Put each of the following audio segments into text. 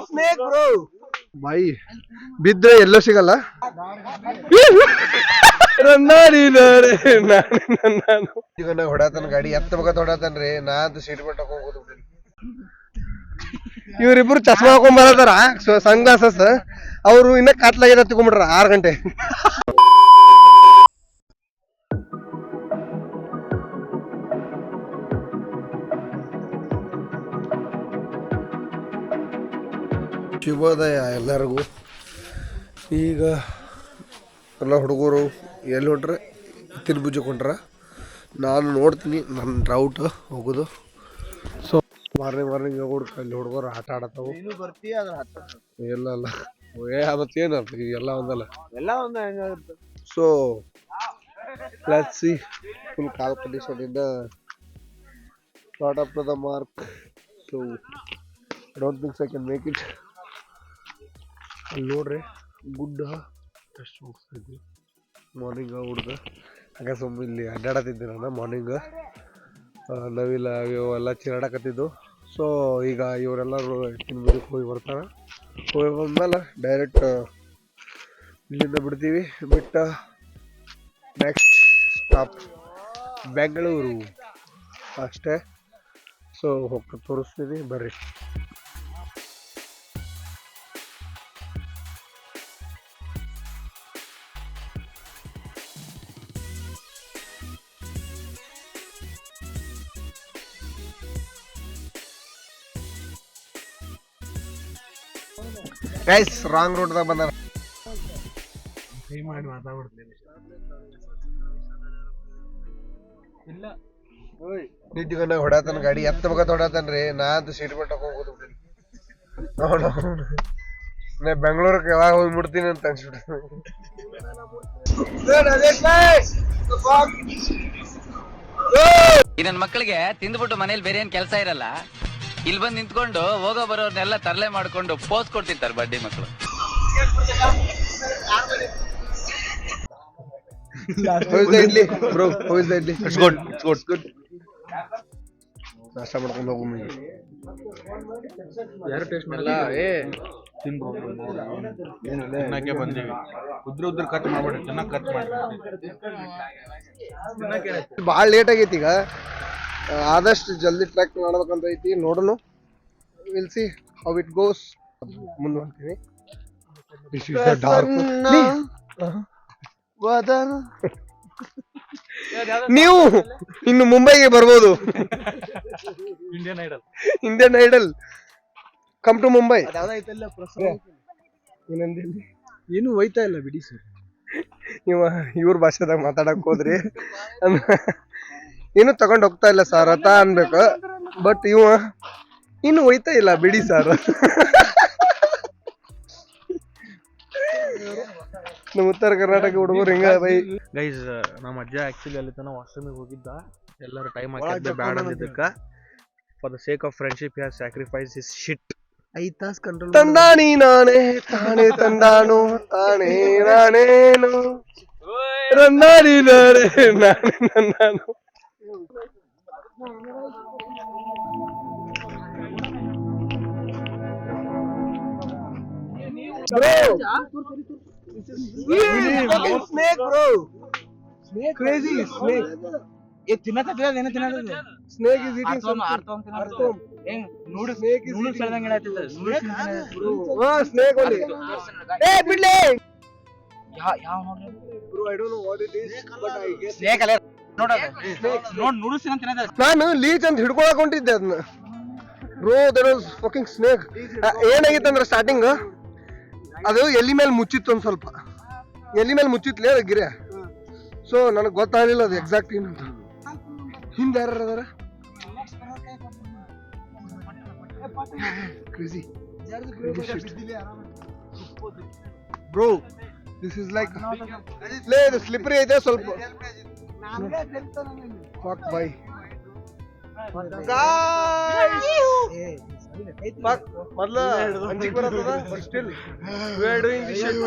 Snake bro ಬಾಯಿ ಬಿದ್ರೆ ಎಲ್ಲೋ ಸಿಗಲ್ಲ. ಹೊಡತನ ಗಾಡಿ ಎತ್ತ ಮಗ ಹೊಡತನ್ರಿ ನಾ ಅಂತ ಸೀಟ್ ಬೆಲ್ಟ್ ಹಾಕೊಂಡ್ ಇವ್ರಿಬ್ರು ಚಸ್ಮಾ ಹಾಕೊಂಡ್ ಬರತಾರ ಸನ್ ಗ್ಲಾಸಸ್. ಅವ್ರು ಇನ್ನ ಕಾತ್ಲಾಗಿದ ತಗೊಂಡ್ಬಿಟ್ರ 6 ಗಂಟೆ. ಶುಭೋದಯ ಎಲ್ಲರಿಗೂ. ಈಗ ಎಲ್ಲ ಹುಡುಗರು ಎಲ್ಲಿ ಹೊಂಟ್ರೆ ತಿರುಬುಜಕ್ಕೆ ಹೊಂಟ್ರ. ನಾನು ನೋಡ್ತೀನಿ ನನ್ನ ರೌಟ್ ಹೋಗೋದು. ಸೊ ಮಾರ್ನಿಂಗ್ ಹೋಗ್ಬಿಡ್ಕ ಅಲ್ಲಿ ಹುಡುಗರು ಆಟ ಆಡತ್ತವು. ಎಲ್ಲ ಅಲ್ಲ ಅವತ್ತೇನು ಎಲ್ಲ ಒಂದಲ್ಲ ಎಲ್ಲ ಒಂದು. So let's see full call condition ಇಂದ start up to the mark. So I don't think I can make it. ಅಲ್ಲಿ ನೋಡ್ರಿ ಗುಡ್ಡ ಎಷ್ಟು ಹೋಗ್ತಿದ್ವಿ ಮಾರ್ನಿಂಗ್ ಹುಡ್ಗ. ಹಾಗೆ ಸುಮ್ಮನೆ ಇಲ್ಲಿ ಅಡ್ಡಾಡತ್ತಿದ್ದೆ ನಾನು ಮಾರ್ನಿಂಗ್. ನವಿಲ ಅವೆಲ್ಲ ಚಿರಾಡಕತ್ತಿದ್ದು. ಸೊ ಈಗ ಇವರೆಲ್ಲರೂ ತಿನ್ಬಿಡಕ್ಕೆ ಹೋಗಿ ಬರ್ತಾರೆ. ಹೋಗಿ ಬಂದ್ಮೇಲೆ ಡೈರೆಕ್ಟ್ ಇಲ್ಲಿಂದ ಬಿಡ್ತೀವಿ. ಬಿಟ್ಟ ನೆಕ್ಸ್ಟ್ ಸ್ಟಾಪ್ ಬೆಂಗಳೂರು ಅಷ್ಟೇ. ಸೊ ಹೋಗಿ ತೋರಿಸ್ತೀನಿ ಬರ್ರಿ. ಗೈಸ್ ರಾಂಗ್ ರೋಡ್ದಾಗ ಬಂದಾರ. ನಿಜ ಹೊಡತನ ಗಾಡಿ ಎತ್ತ ಮಗ ಹೊಡತನ್ರಿ ನಾ ಅಂತ ಸೀಟ್ ಬೆಲ್ಟ್ ಹಾಕೊಂಡ್ ನಾ ಬೆಂಗಳೂರಿಗೆ ಯಾವಾಗ ಹೋಗ್ಬಿಡ್ತೀನಿ ಅಂತ ಅನ್ಸ್ಬಿಡ್ತೀನಿ. ಈ ನನ್ನ ಮಕ್ಕಳಿಗೆ ತಿಂದ್ಬಿಟ್ಟು ಮನೇಲಿ ಬೇರೆ ಏನ್ ಕೆಲಸ ಇರಲ್ಲ. ಇಲ್ಲಿ ಬಂದು ನಿಂತ್ಕೊಂಡು ಹೋಗೋ ಬರೋರ್ನೆಲ್ಲ ತರಲೆ ಮಾಡ್ಕೊಂಡು ಪೋಸ್ ಕೊಡ್ತಿರ್ತಾರೆ ಬಡ್ಡಿ ಮಕ್ಕಳು. ನಾಷ್ಟ ಮಾಡ್ಕೊಂಡು ಹೋಗು. ಯಾರು ಟೇಸ್ಟ್ ಮಾಡಲ್ಲ. ತಿನ್ನಕ್ಕೆ ಬಂದೀವಿ. ಉದ್ರ ಖರ್ಚು ಮಾಡ್ಬೇಡಿ, ಚೆನ್ನಾಗಿ ಖರ್ಚು ಮಾಡಿ. ಭಾಳ ಲೇಟ್ ಆಗೈತಿ. ಈಗ ಆದಷ್ಟು ಜಲ್ದಿ ಟ್ರ್ಯಾಕ್ ಮಾಡ್ಬೇಕಂತ ಐತಿ. ನೋಡೋಣ, will see how it goes. ಮುಂದುವರ್ತೀನಿ. ನೀವು ಇನ್ನು ಮುಂಬೈಗೆ ಬರ್ಬೋದು. Indian Idol come to Mumbai. ಏನು ಒಯ್ತಾ ಇಲ್ಲ ಬಿಡಿ ಸರ್. ಇವ್ರ ಭಾಷೆದಾಗ ಮಾತಾಡಕ್ ಹೋದ್ರಿ ಏನು ತಗೊಂಡ್ ಹೋಗ್ತಾ ಇಲ್ಲ ಸರ್ ಅತ ಅನ್ಬೇಕು. ಬಟ್ ಇವ ಇನ್ನು ಒಯ್ತಾ ಇಲ್ಲ ಬಿಡಿ ಸರ್. ನಮ್ಮ ಉತ್ತರ ಕರ್ನಾಟಕ ಹುಡುಗರು ಹಿಂಗ ಬೈ. ಗೈಸ್ ನಮ್ಮ ಅಜ್ಜ ಆಕ್ಚುಲಿ ಅಲ್ಲಿ ತನ ವಾಶ್ರೂಮಿಗೆ ಹೋಗಿದ್ದ. ಎಲ್ಲರೂ ಟೈಮ್ ಹಾಕಿದ್ದೆ ಬ್ಯಾಡ ಅಂದಿದ್ದಕ್ಕ. For the sake of friendship he has sacrifice his shit. 5 ತಾಸು ಕಂಟ್ರೋಲ್ ತಂದಾನಿ ನಾನೇ ತಾನೇ ತಂದಾನು ತಾನೇ ನಾನೇನು ರಂದಾನಿ ನಾನೇ ನಾನೇ ತಂದಾನು. Snake bro. Snake crazy snake. ये ತಿನ್ನತದ ಏನು ತಿನ್ನತದ? Snake is eating some. ಆರ್ತೋಮ್ ತಿನ್ನತದ. ಏನ್ ನೋಡು snake is eating ಸೆಳದಂಗ ಹೇಳತ್ತಿದ. ಹಾ snake only. ಏ ಬಿಡ್ಲೆ. ಯಾವ ನೋಡ್ರಿ? Bro I don't know what it is but I guess snake ಅಲ್ಲ ನೋಡೋದು. ನೋಡ್ ನೂಡಲ್ಸ್ ತಿನ್ನತದ. ನಾನು ಲೀಚ್ ಅಂತ ಹಿಡ್ಕೊಳಕ್ ಹೊಂಟಿದ್ದೆ ಅದನ್ನ. Bro there was fucking snake. ಏನಾಗಿತ್ತು ಅಂದ್ರೆ ಸ್ಟಾರ್ಟಿಂಗ್ ಅದು ಎಲ್ಲಿ ಮೇಲೆ ಮುಚ್ಚಿತ್ತು ಒಂದ್ ಸ್ವಲ್ಪ. ಎಲ್ಲಿ ಮೇಲೆ ಮುಚ್ಚಿತ್ಲೇ ಅದು ಗಿರೆ. ಸೊ ನನಗೆ ಗೊತ್ತಾಗಲಿಲ್ಲ ಅದು ಎಕ್ಸಾಕ್ಟ್ ಏನಂತ. ಹಿಂದೆ ಯಾರು ಅದಾರ? Crazy. Bro, this is like ಲೇ ಇದು ಸ್ಲಿಪ್ಪರಿ ಐತೆ ಸ್ವಲ್ಪ. Fuck bye. Guys. Fuck ಮೊದಲ ಅಂಜಿಕೆ ಬರತದ but still we are doing this shit.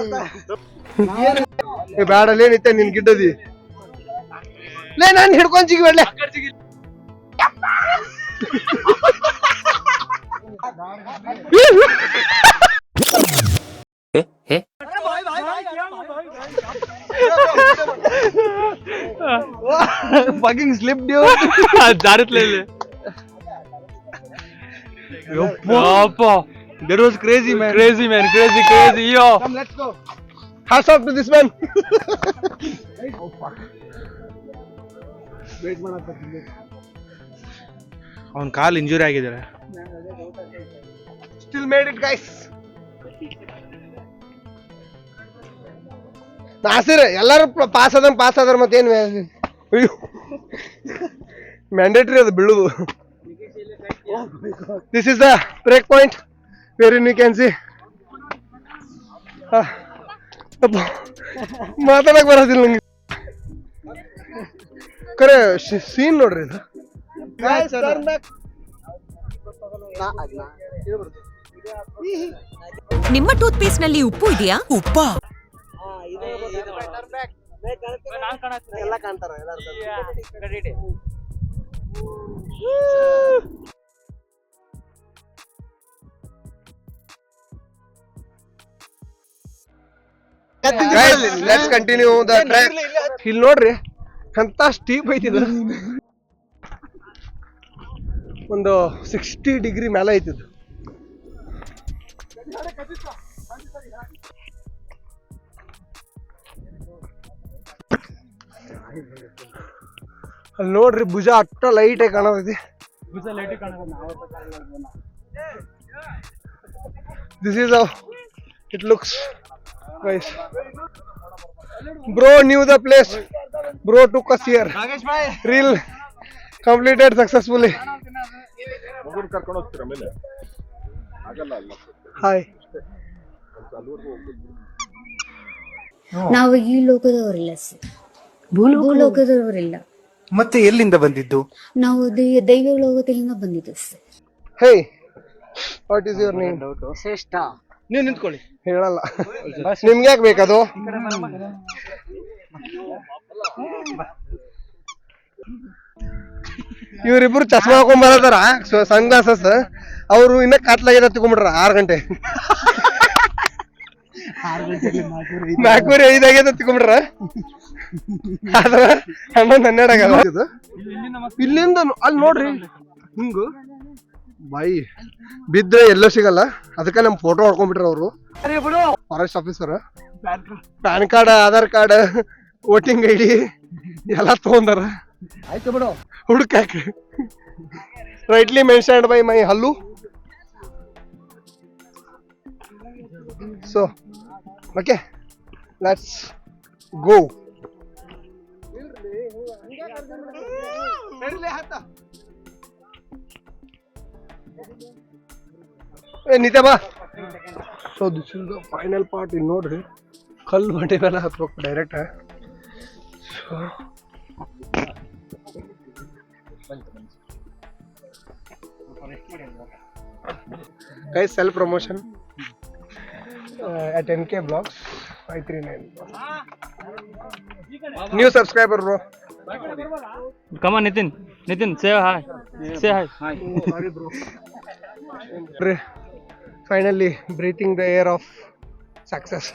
ಏ ಬ್ಯಾಡಲ್ಲಿ ಏನೈತೆ ನಿನ್ ಗಿಡ್ಡದಿ. ಲೇ ನಾನು ಹಿಡ್ಕೊಂಡ್ ಜಿಗಿ ಬಿಡ್ಲೆ. Fucking slipped you. ಜಾರಿತ್ಲೇ ಇಲ್ಲಿ. That was crazy, man. Crazy man, crazy, yo. Come, let's go. Hats off to this man. Oh fuck. Wait, ಅವನ್ ಕಾಲ್ ಇಂಜುರಿ ಆಗಿದ್ದಾರೆ. Still made it, guys. Nasir ಎಲ್ಲರೂ ಪಾಸ್ ಆದ್ರ ಮತ್ತೇನು ಮ್ಯಾಂಡೇಟರಿ ಅದು ಬೀಳುದು. This is the break point wherein you can see ಮಾತಾಡಕ್ ಬರೋದಿಲ್ಲ ನಂಗೆ ಕರೆ ಸೀನ್ ನೋಡ್ರಿ ಇದು. ನಿಮ್ಮ ಟೂತ್ ಪೇಸ್ಟ್ ನಲ್ಲಿ ಉಪ್ಪು ಇದೆಯಾ? ಉಪ್ಪ ಎಲ್ಲ ಕಾಣ್ತಾರ. Let's continue the track. ಇಲ್ಲಿ ನೋಡ್ರಿ ಅಂತ ಸ್ಟೀಪ್ ಐತಿದ, ಒಂದು 60 ಡಿಗ್ರಿ ಮೇಲೆ ಐತಿದ್. ಅಲ್ಲಿ ನೋಡ್ರಿ ಭುಜ ಅಟ್ಟ ಲೈಟ್ ಆಗಿ ಕಾಣತೈತಿ. This is how it looks, guys. Bro knew the place. Bro took us here. Reel completed successfully. Hi. ನಾವು ಈ ಲೋಕದವರಿಲ್ಲ ಸರ್, ಭೂಲೋಕದವರಿಲ್ಲ. ಮತ್ತೆ ಎಲ್ಲಿಂದ ಬಂದಿದ್ದು? ನಾವು ದೈವ ಲೋಕದಿಂದ ಬಂದಿದ್ದು sir. Hey, what is your name? ಶ್ರೇಷ್ಠ. ನೀವು ನಿಂತ್ಕೊಳ್ಳಿ. ಹೇಳಲ್ಲ. ನಿಮ್ಗೆ ಯಾಕೆ ಬೇಕದು? ಇವ್ರಿಬ್ರು ಚಸ್ಮಾ ಹಾಕೊಂಡ್ ಬರತಾರ, ಸನ್ ಗ್ಲಾಸಸ್. ಅವ್ರು ಇನ್ನ ಕತ್ಲಾಗಿದ ತಗೊಂಡ್ಬಿಟ್ರ 6 ಗಂಟೆ 4:05 ತಗೊಂಡ್ಬಿಟ್ರ. ಆದ್ರ 11-12 ಆಗಲ್ಲ. ಇಲ್ಲಿಂದ ಅಲ್ಲಿ ನೋಡ್ರಿ ಹಿಂಗು ಬಾಯಿ ಬಿದ್ರೆ ಎಲ್ಲೋ ಸಿಗಲ್ಲ. ಅದಕ್ಕೆ ನಮ್ ಫೋಟೋ ಹೊಡ್ಕೊಂಡ್ಬಿಟ್ರ ಅವರು, forest officer. PAN card, Aadhaar card, voting ID ಎಲ್ಲ ತಗೊಂಡಾರ. ಆಯ್ತು ಬಿಡು, ಹುಡುಕಾಕ. ರೈಟ್ಲಿ ಮೆನ್ಷನ್ಡ್ ಬೈ ಮೈ ಹಲ್ಲು. So okay, let's go. ನಿತ್ಯ ಬಾ. So this is the final part. ಇಲ್ಲಿ ನೋಡ್ರಿ ಕಲ್ಲು ಬಂಡೆ ಮೇಲೆ ಹತ್ಬೇಕು direct. Guys, self promotion at NK Vlogs 539. New subscriber, bro. Come on, Nitin, say hi. Say hi. Sorry, bro. Finally breathing the air of success.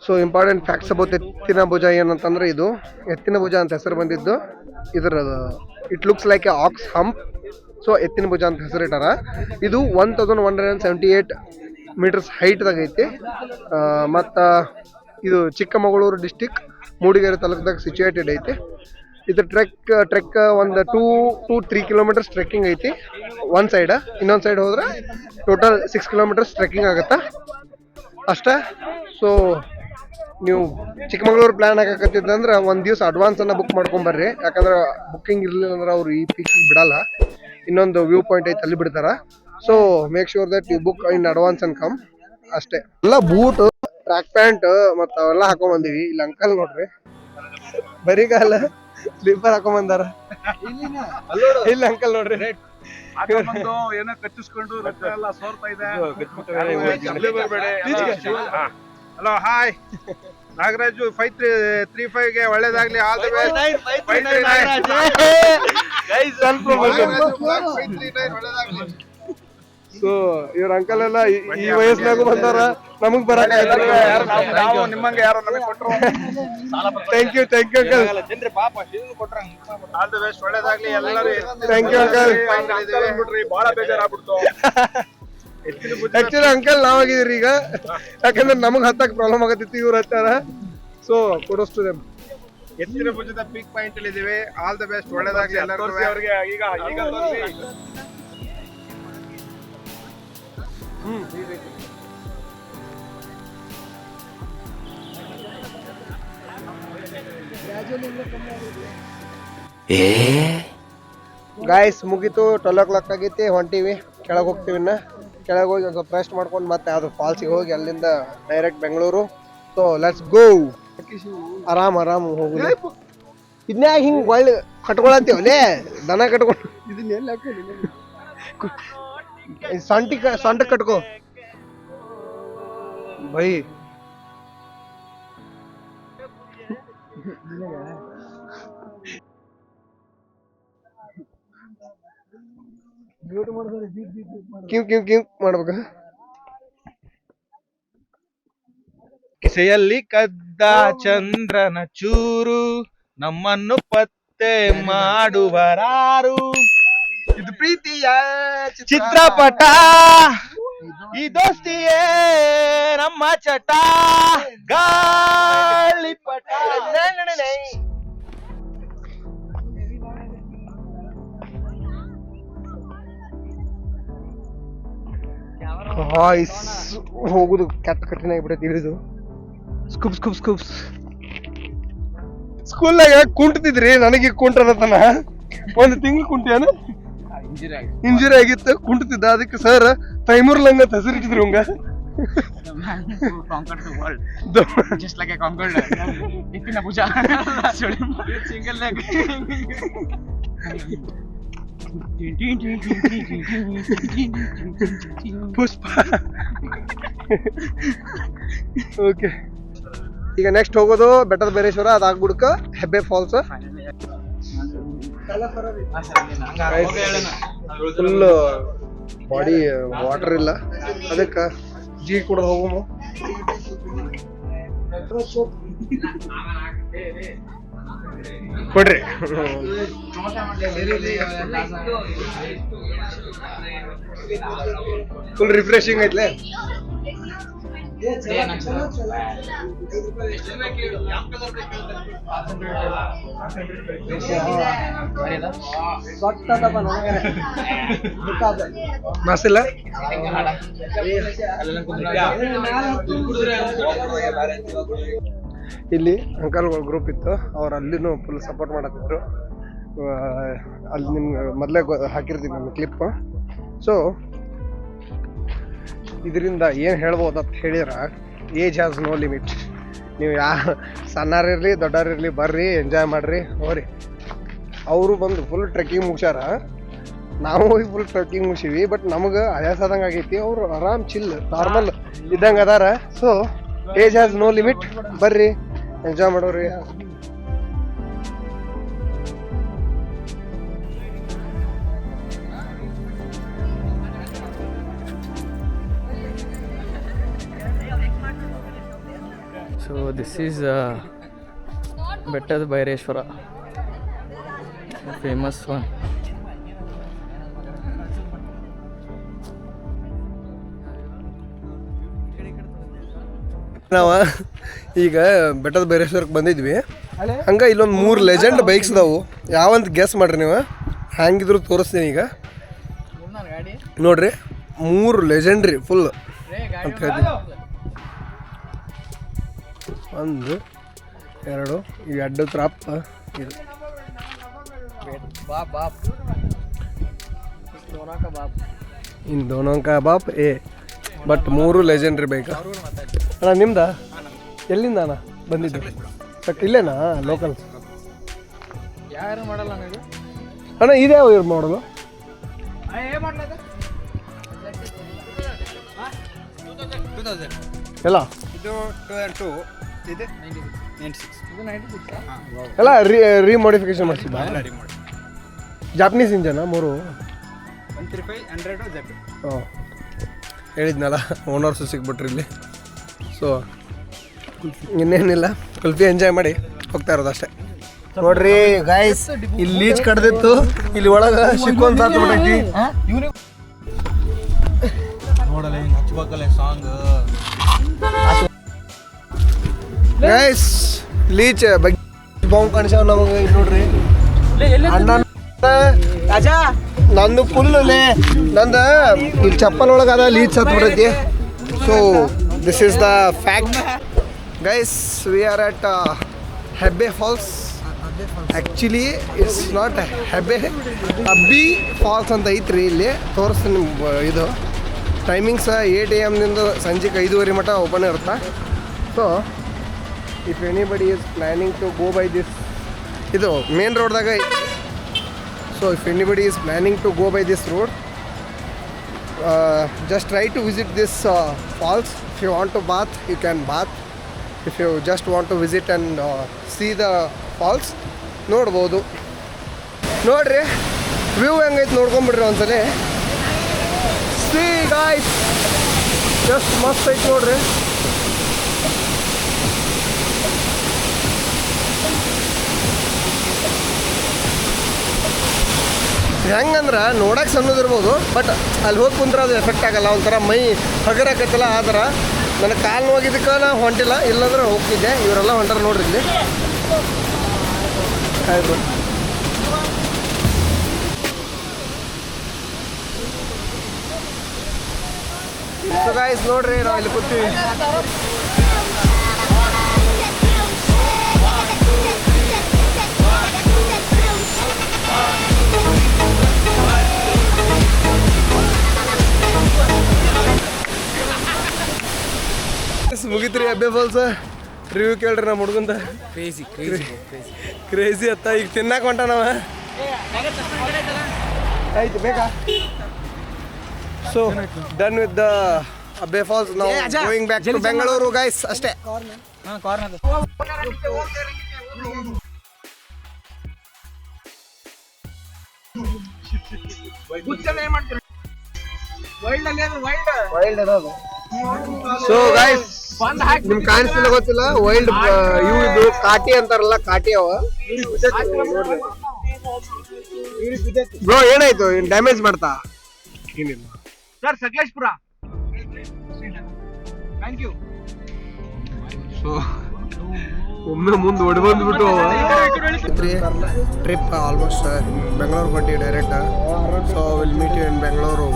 So important facts about ಎತ್ತಿನ ಭುಜ ಏನಂತಂದ್ರೆ, ಇದು ಎತ್ತಿನ ಭುಜ ಅಂತ ಹೆಸರು ಬಂದಿದ್ದು. ಇದರ it looks like a ox hump. So ಎತ್ತಿನ ಭುಜ ಅಂತ ಹೆಸರಿಟ್ಟಾರ. ಇದು 1178 ಮೀಟರ್ಸ್ ಹೈಟ್ದಾಗ ಐತಿ. ಮತ್ತು ಇದು ಚಿಕ್ಕಮಗಳೂರು ಡಿಸ್ಟಿಕ್, ಮೂಡಿಗೆರೆ ತಾಲೂಕದಾಗ ಸಿಚುವೇಟೆಡ್ ಐತಿ. ಇದು ಟ್ರೆಕ್ ಒಂದು 2-3 ಕಿಲೋಮೀಟರ್ಸ್ ಟ್ರೆಕ್ಕಿಂಗ್ ಐತಿ ಒನ್ ಸೈಡ್. ಇನ್ನೊಂದು ಸೈಡ್ ಹೋದ್ರೆ ಟೋಟಲ್ 6 ಕಿಲೋಮೀಟರ್ಸ್ ಟ್ರೆಕ್ಕಿಂಗ್ ಆಗುತ್ತಾ ಅಷ್ಟೇ. ಸೊ ನೀವು ಚಿಕ್ಕಮಗಳೂರು ಪ್ಲಾನ್ ಹಾಕಕತ್ತಿದ್ದಂದ್ರೆ ಒಂದು ದಿವಸ ಅಡ್ವಾನ್ಸ್ ಅನ್ನ ಬುಕ್ ಮಾಡ್ಕೊಂಬರ್ರಿ. ಯಾಕಂದ್ರೆ ಬುಕ್ಕಿಂಗ್ ಇರಲಿಲ್ಲ ಅಂದ್ರೆ ಅವ್ರು ಈ ಪೀಕಿಗೆ ಬಿಡಲ್ಲ. ಇನ್ನೊಂದು ವ್ಯೂ ಪಾಯಿಂಟ್ ಐತೆ, ಅಲ್ಲಿ ಬಿಡ್ತಾರ. So make sure that you book in advance and come ಅಷ್ಟೇ. ಎಲ್ಲ ಬೂಟ್, ಟ್ರ್ಯಾಕ್ ಪ್ಯಾಂಟ್ ಮತ್ತು ಅವೆಲ್ಲ ಹಾಕೊಂಡ್ ಬಂದಿವಿ. ಇಲ್ಲಿ ಅಂಕಲ್ ನೋಡ್ರಿ ಬರಿಗಾಲ ಸ್ಲೀಪರ್ ಹಾಕೊಂಡ್ ಬಂದಾರ. ಇಲ್ಲಿ ಅಂಕಲ್ ನೋಡ್ರಿ ಹಾಕೊಂಡ್ಬಂದು ಏನೋ ಕಚ್ಚಿಸ್ಕೊಂಡು ರಕ್ತ ಎಲ್ಲ ಸೋರ್ತಾ ಇದೆ. ಹಲೋ ಹಾಯ್ ನಾಗರಾಜು 5335ಗೆ ಒಳ್ಳೇದಾಗ್ಲಿ. All the best. ಸೊ ಇವ್ರ ಅಂಕಲ್ ಎಲ್ಲ ಈ ವಯಸ್ಸಿನಾಗೂ ಬಂದಾರ, ನಮಗ್ ಬರಕ್ ನಿಮ್ಮಂಗೆ ಯಾರೋ ನಮಗೆ ಕೊಟ್ಟರು. Thank you uncle. All the best, ಒಳ್ಳೇದಾಗ್ಲಿ ಎಲ್ಲರೂ. Thank you uncle. ಬಹಳ ಬೇಜಾರಾಗ್ಬಿಡ್ತು. ಆಕ್ಚುಲಿ ಅಂಕಲ್ ನಾವಾಗಿದ್ರಿ ಈಗ, ಯಾಕಂದ್ರೆ ನಮಗ್ ಹತ್ತಕ್ ಪ್ರಾಬ್ಲಮ್ ಆಗತ್ತಿತ್ತು, ಇವ್ರ ಹತ್ತಾರ. So kudos to them. ಎತ್ತಿನ ಭುಜದ ಪೀಕ್ ಪಾಯಿಂಟ್ ಅಲ್ಲಿ ಇದೀವಿ. ಆಲ್ ದಿ ಬೆಸ್ಟ್, ಒಳ್ಳೇದಾಗ್ಲಿ ಎಲ್ಲರೂ. ಈಗ ಗಾಯ್ಸ್ ಮುಗೀತು, 12 o'clock ಆಗೈತಿ, ಹೊಂಟಿವಿ. ಕೆಳಗೆ ಹೋಗ್ತೀವಿ. ಕೆಳಗೆ ಹೋಗಿ ಒಂದು ಸ್ವಲ್ಪ ರೆಸ್ಟ್ ಮಾಡ್ಕೊಂಡು ಮತ್ತೆ ಅದು ಫಾಲ್ಸಿಗೆ ಹೋಗಿ ಅಲ್ಲಿಂದ direct Bengaluru. So let's go. ಆರಾಮ್ ಹೋಗುದು. ಇದನ್ಯಾಗ ಹಿಂಗ್ ಒಳ್ಳೆ ಕಟ್ಕೊಳತ್ತೀವಲ್ಲೇ, ದನ ಕಟ್ಕೊಂಡು ಸೊಂಟ ಕಟ್ಕೋ ಬೈ. ಕಿವ್ ಮಾಡ್ಬೇಕ. ಕಿಸೆಯಲ್ಲಿ ಕದ್ದ ಚಂದ್ರನ ಚೂರು, ನಮ್ಮನ್ನು ಪತ್ತೆ ಮಾಡುವರಾರು. ಇದು ಪ್ರೀತಿಯ ಚಿತ್ರಪಟ, ಈ ದೋಸ್ತಿಯೇ ನಮ್ಮ ಚಟ, ಗಾಳಿಪಟ. ಹೋಗುದು ಕಠಿಣ ಆಗ್ಬಿಟ್ಟೈತಿ. ಇಳಿದು ಸ್ಕೂಪ್ಸ್ ಸ್ಕೂಲ್ನಾಗ ಕುಂಟ್ತಿದ್ರಿ, ನನಗೆ ಕುಂಟ್ರತನ 1 ತಿಂಗಳು ಕುಂಟ್ಯಾನ. ಇಂಜುರಿ ಆಗಿತ್ತು, ಕುಂಟ್ತಿದ್ದ. ಅದಕ್ಕೆ ಸರ್ ತೈಮೂರ್ಲಂಗ ಹೆಸರಿಟ್ಟಿದ್ರು ಹಂಗ. just like a conquered ಇತ್ತಿನ ಭುಜ ಸಿಂಗಲ್ ಲೆಗ್. ಪುಷ್ಪ. ಓಕೆ, ಈಗ ನೆಕ್ಸ್ಟ್ ಹೋಗೋದು ಬೆಟ್ಟದ ಬೈರೇಶ್ವರ, ಅದಾಗ್ಬಿಡ್ಕ ಹೆಬ್ಬೆ ಫಾಲ್ಸ್. ಫುಲ್ ಬಾಡಿ ವಾಟರ್ ಇಲ್ಲ, ಅದಕ್ಕೆ ಜೀ ಕುಡ್ದು ಹೋಗಮ್ಮ. ಕೊಡ್ರಿ. Full refreshing ಐತ್ಲೆ. ಮಾಸಿಲ್ಲ ಇಲ್ಲಿ ಅಂಕಲ್ಗಳ ಗ್ರೂಪ್ ಇತ್ತು, ಅವ್ರು ಅಲ್ಲಿನೂ ಫುಲ್ ಸಪೋರ್ಟ್ ಮಾಡತ್ತಿದ್ರು. ಅಲ್ಲಿ ನಿಮ್ಗೆ ಮೊದಲೇ ಹಾಕಿರ್ತೀವಿ ನಮ್ಮ ಕ್ಲಿಪ್. ಸೊ ಇದರಿಂದ ಏನು ಹೇಳ್ಬೋದು ಅಂತ ಹೇಳಿದ್ರೆ, ಏಜ್ ಹ್ಯಾಸ್ ನೋ ಲಿಮಿಟ್. ನೀವು ಸಣ್ಣರಿರಲಿ ದೊಡ್ಡರಿರಲಿ, ಬರ್ರಿ ಎಂಜಾಯ್ ಮಾಡ್ರಿ ಹೋಗ್ರಿ. ಅವರು ಬಂದು ಫುಲ್ ಟ್ರೆಕ್ಕಿಂಗ್ ಮುಗ್ಸ್ಯಾರ, ನಾವು ಹೋಗಿ ಫುಲ್ ಟ್ರೆಕ್ಕಿಂಗ್ ಮುಗಿಸಿವಿ. ಬಟ್ ನಮಗೆ ಆಯಾಸದಂಗೆ ಆಗೈತಿ, ಅವರು ಆರಾಮ್ ಚಿಲ್ ನಾರ್ಮಲ್ ಇದ್ದಂಗೆ ಅದಾರ. So age has no limit, ಬರ್ರಿ ಎಂಜಾಯ್ ಮಾಡೋರಿ. So this is ಬೆಟ್ಟದ ಬೈರೇಶ್ವರ, famous one. ನಾವು ಈಗ ಬೆಟ್ಟದ ಬೈರೇಶ್ವರಕ್ಕೆ ಬಂದಿದ್ವಿ. ಹಂಗೆ ಇಲ್ಲೊಂದು 3 ಲೆಜೆಂಡ್ ಬೈಕ್ಸ್ ಅದಾವು. ಯಾವಂತ ಗೆಸ್ ಮಾಡ್ರಿ ನೀವು, ಹ್ಯಾಂಗಿದ್ರು ತೋರಿಸ್ತೀನಿ. ಈಗ ನೋಡ್ರಿ, 3 ಲೆಜೆಂಡ್ರಿ ಫುಲ್ ಅಂತ ಹೇಳ್ತೀನಿ. 1 2 ಈ ಅಡ್ಡ ತ್ರಾಪ್ ಇದು ಇನ್ನು ದೋನೋಂಕ ಬಾಪ್ ಏ. ಬಟ್ 3 ಲೆಜೆಂಡ್ರಿ ಬೈಕ್ ಅಣ್ಣ. ನಿಮ್ದ ಎಲ್ಲಿಂದ ಅಣ್ಣ ಬಂದಿದ್ದು? ಬಟ್ ಇಲ್ಲೇನಾ ಲೋಕಲ್ ಯಾರು ಮಾಡಲ್ಲ ಅಣ್ಣ? ಇದೇ ಇವ್ರು ಮಾಡೋದು ಎಲ್ಲ ಇದು 2 ಇದು 96 ಎಲ್ಲ ರಿಮಾಡಿಫಿಕೇಶನ್ ಮಾಡಿಸಿದ್ದ ಜಾಪನೀಸ್ ಇಂಜನ 3 135 100 ಜೆಪಿ. ಹಾಂ ಹೇಳಿದ್ನಲ್ಲ ಓನರ್ಸು ಸಿಕ್ಬಿಟ್ರಿ ಇಲ್ಲಿ. ಸೊ ಇನ್ನೇನಿಲ್ಲ, ಕುಲ್ಫಿ ಎಂಜಾಯ್ ಮಾಡಿ ಹೋಗ್ತಾ ಇರೋದು ಅಷ್ಟೇ. ನೋಡ್ರಿ ಗಾಯ್ಸ್, ಇಲ್ಲಿ ಲೀಚ್ ಕಡ್ದಿತ್ತು, ಇಲ್ಲಿ ಒಳಗೆ ಸಿಕ್ಕೊಂತ ಬಿಟ್ಟೈತಿ. ನೋಡಲ್ಲ ಹಿಂಗೆ ಹಚ್ಬೇಕಲ್ಲ ಸಾಂಗ್. ಗೈಸ್ ಲೀಚ್ ಬಗ್ಗೆ ಬಾಂಬ್ ಕಾಣಿಸ್ಯಾವ ನಮಗೆ. ನೋಡ್ರಿ ಅಣ್ಣ ನಂದು ಫುಲ್ಲೇ ನಂದು ಇಲ್ಲಿ ಚಪ್ಪಲ್ ಒಳಗೆ ಅದ ಲೀಚ್ ಹತ್ಬಿಟ್ಟೈತಿ. So this is the fact guys. We are at Hebbe Falls. Actually it's not Hebbe, Abbi Falls ಅಂತ ಐತ್ರಿ. ಇಲ್ಲಿ ತೋರಿಸ್ತೀನಿ ಇದು ಟೈಮಿಂಗ್ಸ್ 8 AM ಸಂಜೆ 5:30 ಮಟ್ಟ ಓಪನ್ ಇರುತ್ತೆ. So if anybody is planning to go by this, ಇದು ಮೇನ್ ರೋಡ್ದಾಗ. So if anybody is planning to go by this road, just try to visit this falls. If you want to bath, you can bath. If you just want to visit and see the falls, ನೋಡ್ಬೋದು. ನೋಡ್ರಿ view ಹೆಂಗೈತೆ ನೋಡ್ಕೊಂಬಿಡ್ರಿ ಒಂದ್ಸಲಿ. See guys, just ಮಸ್ತ್ ಐತೆ ನೋಡ್ರಿ. ಹೆಂಗಂದ್ರೆ ನೋಡಕ್ಕೆ ಸಣ್ಣದಿರ್ಬೋದು, but ಅಲ್ಲಿ ಹೋಗಿ ಕುಂತ್ರೆ ಅದು ಎಫೆಕ್ಟ್ ಆಗಲ್ಲ. ಒಂಥರ ಮೈ ಹಗರಾಕತ್ತಲ್ಲ. ಆದ್ರೆ ನನಗೆ ಕಾಲು ನೋವಾಗಿದ್ದಕ್ಕೆ ನಾ ಹೊಂಟಿಲ್ಲ, ಇಲ್ಲಾಂದ್ರೆ ಹೋಗ್ತಿದ್ದೆ. ಇವರೆಲ್ಲ ಹೊಂಟಾರ ನೋಡ್ರಿ ಇಲ್ಲಿ. ಆಯ್ತು ಸೊ ಗಾಯ್ಸ್, ನೋಡ್ರಿ ನಾವು ಇಲ್ಲಿ ಕೂತೀವಿ. ಮುಗಿತ್ರಿ ಹೆಬ್ಬೆ ಫಾಲ್ಸ್. ರಿವ್ಯೂ ಕೇಳ್ರಿ ನಮ್ಮ ಹುಡುಗಂತ. ಕ್ರೇಜಿ ಅತ್ತ. ಈಗ ತಿನ್ನಾಕ ಹೊಂಟ ನಾವ. ಆಯ್ತು ಬೇಕಾ? So done with the Hebbe Falls. ನಾವು going back to Bengaluru guys ಅಷ್ಟೇ. ಸೊ ಗೈಸ್, ನಿಮ್ ಕಾಣಿಸ್ತಿಲ್ಲ ಗೊತ್ತಿಲ್ಲ, ವೈಲ್ಡ್ ಇವು ಇದು ಕಾಟಿ ಅಂತಾರಲ್ಲ, ಕಾಟಿ ಅವ. ಬ್ರೋ ಏನಾಯ್ತು? ಡ್ಯಾಮೇಜ್ ಮಾಡ್ತಾ? ಏನಿಲ್ಲ sir, Sakleshpur. Thank you. So ಒಮ್ಮೆ ಮುಂದೆ ಹೊಡಿ ಬಂದ್ಬಿಟ್ಟು ಟ್ರಿಪ್ ಆಲ್ಮೋಸ್ಟ್ ಬೆಂಗಳೂರು ಹೊಂಟಿ direct. So will meet you in Bengaluru